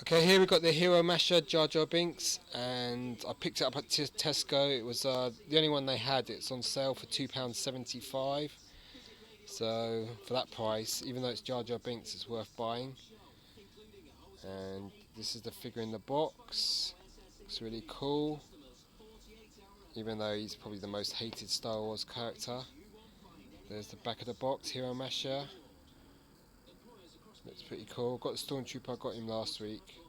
Okay, here we've got the Hero Masher Jar Jar Binks, and I picked it up at Tesco. It was the only one they had. It's on sale for £2.75. So for that price, even though it's Jar Jar Binks, it's worth buying. And this is the figure in the box. It's really cool, even though he's probably the most hated Star Wars character. There's the back of the box, Hero Masher. Looks pretty cool. Got the Stormtrooper. I got him last week.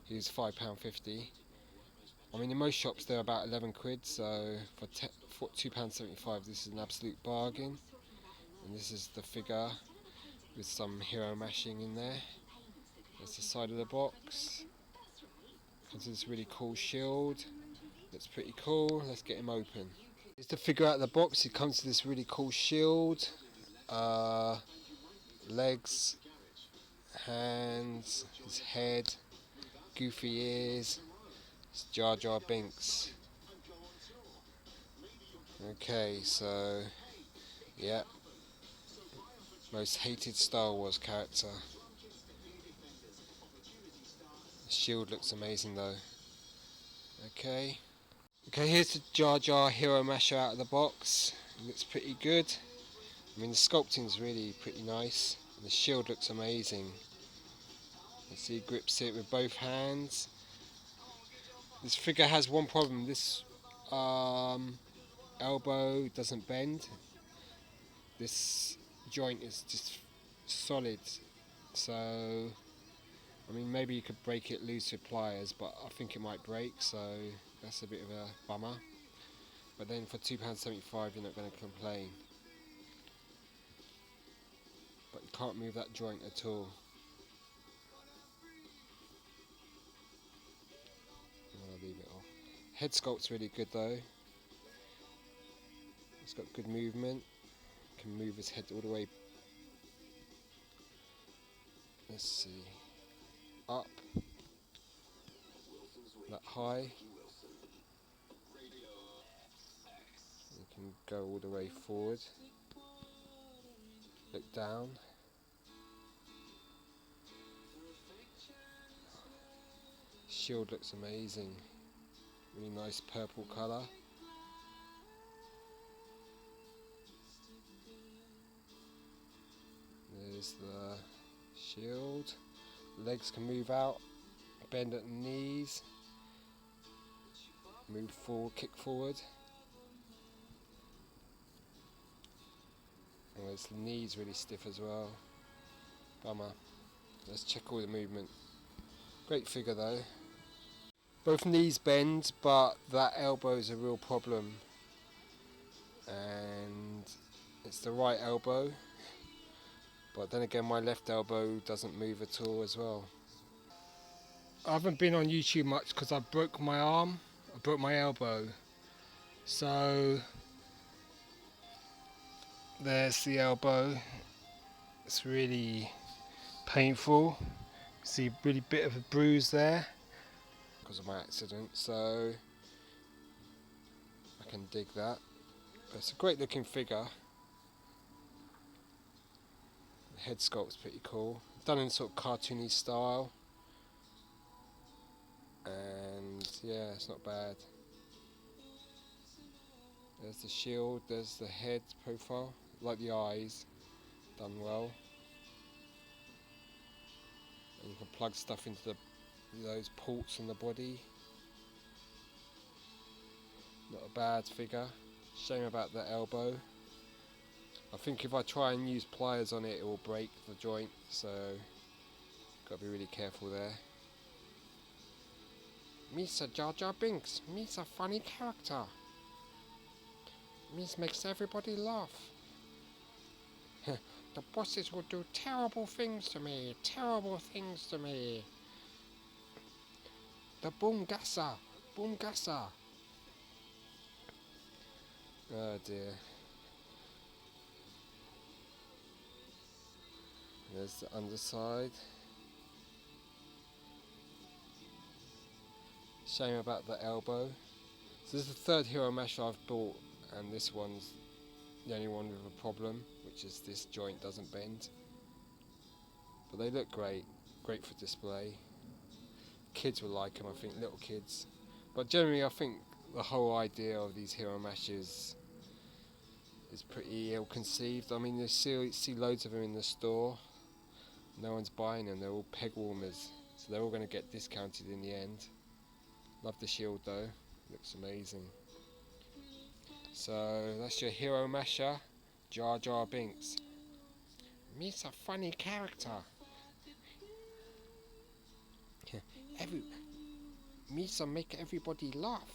He was £5.50. I mean, in most shops they're about 11 quid, so for £2.75 this is an absolute bargain. And this is the figure with some hero mashing in there. That's the side of the box. Comes with this really cool shield. Looks pretty cool. Let's get him open. Here's the figure out of the box. It comes with this really cool shield, legs, hands, his head, goofy ears. It's Jar Jar Binks. Okay, so yeah, most hated Star Wars character. The shield looks amazing though. Okay, here's the Jar Jar Hero Masher out of the box. It looks pretty good. I mean, the sculpting's really pretty nice. And the shield looks amazing. You see, he grips it with both hands. This figure has one problem. This elbow doesn't bend. This joint is just solid. So, I mean, maybe you could break it loose with pliers, but I think it might break, so that's a bit of a bummer. But then for £2.75 you're not going to complain. But you can't move that joint at all. I'm going to leave it off. Head sculpt's really good though. It's got good movement. Can move his head all the way. Let's see. Up. That high. You can go all the way forward. Look down. Shield looks amazing. Really nice purple colour. There's the shield. Legs can move out, bend at the knees, move forward, kick forward. And his knees really stiff as well. Bummer. Let's check all the movement. Great figure though. Both knees bend, but that elbow is a real problem. And it's the right elbow. But then again, my left elbow doesn't move at all as well. I haven't been on YouTube much because I broke my arm. I broke my elbow. So there's the elbow. It's really painful. See a really bit of a bruise there because of my accident, so I can dig that. But it's a great looking figure. The head sculpt's pretty cool. Done in sort of cartoony style. And yeah, it's not bad. There's the shield, there's the head profile, like the eyes, done well. And you can plug stuff into those ports in the body. Not a bad figure. Shame about the elbow. I think if I try and use pliers on it, it will break the joint, so got to be really careful there. Mesa Jar Jar Binks. Mesa funny character. Mesa makes everybody laugh. The bosses will do terrible things to me. Terrible things to me. The boom gasser. Boom gasser. Oh dear. There's the underside. Shame about the elbow. So this is the third Hero Masher I've bought, and this one's the only one with a problem, which is this joint doesn't bend. But they look great. Great for display. kids will like them, I think, little kids. But generally I think the whole idea of these hero meshes is pretty ill conceived. I mean, you see loads of them in the store. No one's buying them, they're all peg warmers. So they're all going to get discounted in the end. Love the shield though, looks amazing. So that's your hero mesher, Jar Jar Binks. He's a funny character. Mesa make everybody laugh.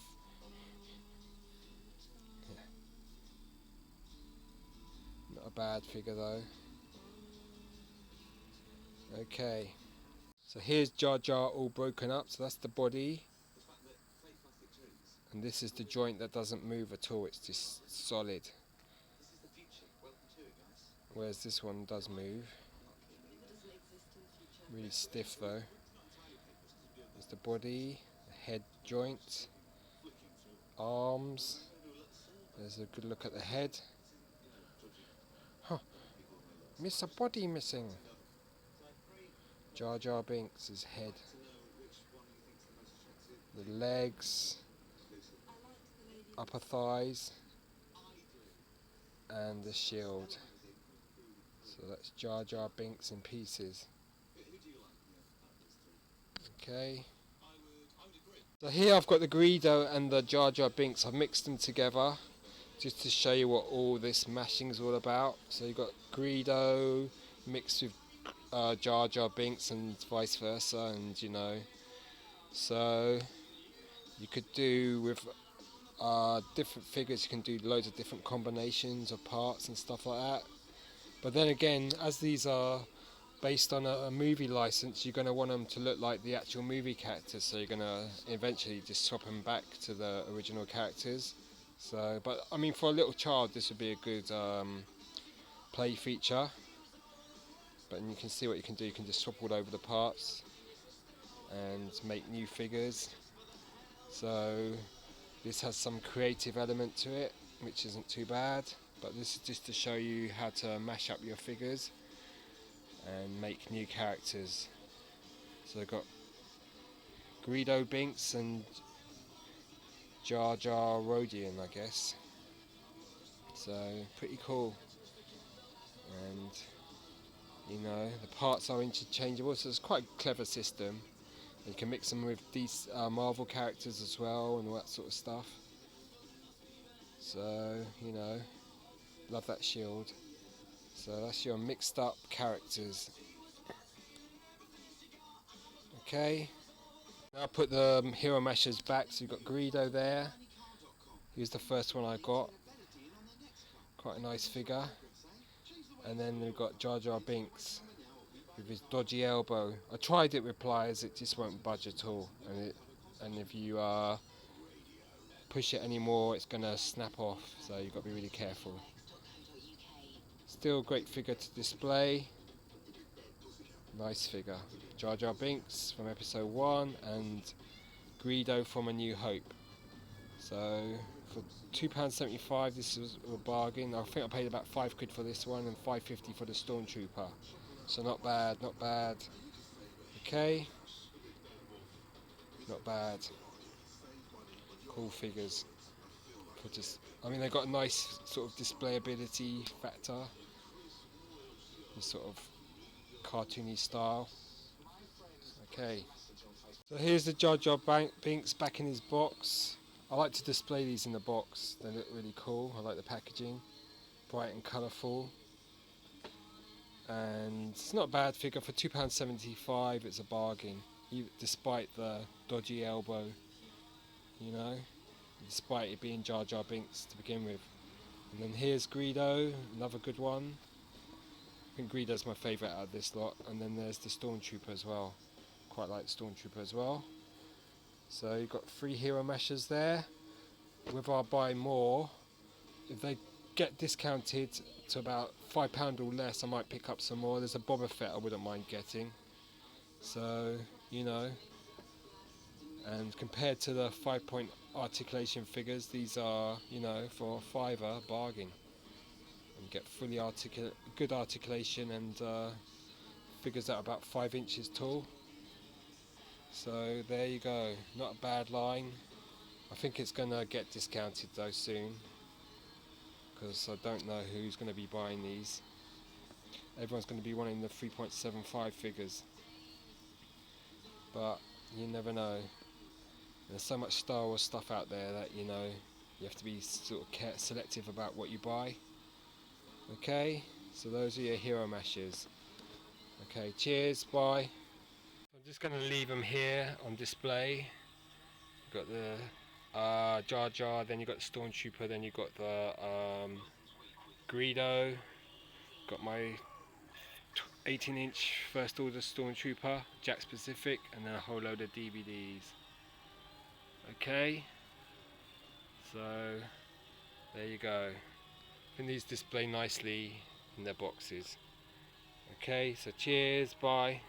Not a bad figure though. Okay, so here's Jar Jar all broken up, so that's the body. And this is the joint that doesn't move at all, it's just solid. Whereas this one does move. Really stiff though. There's the body, the head joint, arms. There's a good look at the head. Huh, miss a body missing. Jar Jar Binks' head. The legs, upper thighs, and the shield. So that's Jar Jar Binks in pieces. Okay. So here I've got the Greedo and the Jar Jar Binks. I've mixed them together just to show you what all this mashing is all about. So you've got Greedo mixed with Jar Jar Binks and vice versa, and you know. So you could do with different figures, you can do loads of different combinations of parts and stuff like that. But then again, as these are based on a movie license, you're going to want them to look like the actual movie characters, so you're going to eventually just swap them back to the original characters. So, but I mean, for a little child this would be a good play feature. But you can see what you can do, you can just swap all over the parts and make new figures. So this has some creative element to it, which isn't too bad, but this is just to show you how to mash up your figures and make new characters. So I've got Greedo Binks and Jar Jar Rodian, I guess. So pretty cool. And you know, the parts are interchangeable, so it's quite a clever system. You can mix them with these Marvel characters as well and all that sort of stuff. So, you know, love that shield. So that's your mixed up characters. Okay, now I put the hero meshers back, so you've got Greedo there. He was the first one I got. Quite a nice figure. And then we've got Jar Jar Binks with his dodgy elbow. I tried it with pliers, it just won't budge at all. And if you push it anymore, it's going to snap off, so you've got to be really careful. Still a great figure to display. Nice figure. Jar Jar Binks from episode 1 and Greedo from A New Hope. So for £2.75 this was a bargain. I think I paid about £5 for this one and £5.50 for the Stormtrooper. So not bad, not bad. Okay. Not bad. Cool figures. I mean, they've got a nice sort of displayability factor. This sort of cartoony style. Okay. So here's the Jar Jar Binks back in his box. I like to display these in the box. They look really cool. I like the packaging. Bright and colourful. And it's not a bad figure. For £2.75 it's a bargain. Despite the dodgy elbow. You know. Despite it being Jar Jar Binks to begin with. And then here's Greedo, another good one. I think Greedo's my favourite out of this lot. And then there's the Stormtrooper as well. Quite like the Stormtrooper as well. So you've got 3 hero meshers there. Whether I buy more, if they get discounted to about £5 or less, I might pick up some more. There's a Boba Fett I wouldn't mind getting. So, you know. And compared to the 5-point articulation figures, these are, you know, for a £5 bargain. And get fully good articulation and figures that are about 5 inches tall. So there you go, not a bad line. I think it's gonna get discounted though soon, because I don't know who's gonna be buying these. Everyone's gonna be wanting the 3.75 figures, but you never know. There's so much Star Wars stuff out there that you have to be sort of selective about what you buy. Okay, so those are your hero mashes. Okay, cheers, bye. I'm just going to leave them here on display. You've got the Jar Jar, then you've got the Stormtrooper, then you've got the Greedo, got my 18-inch First Order Stormtrooper, Jack Specific, and then a whole load of DVDs. Okay, so there you go. I think these display nicely in their boxes. Okay, so cheers, bye.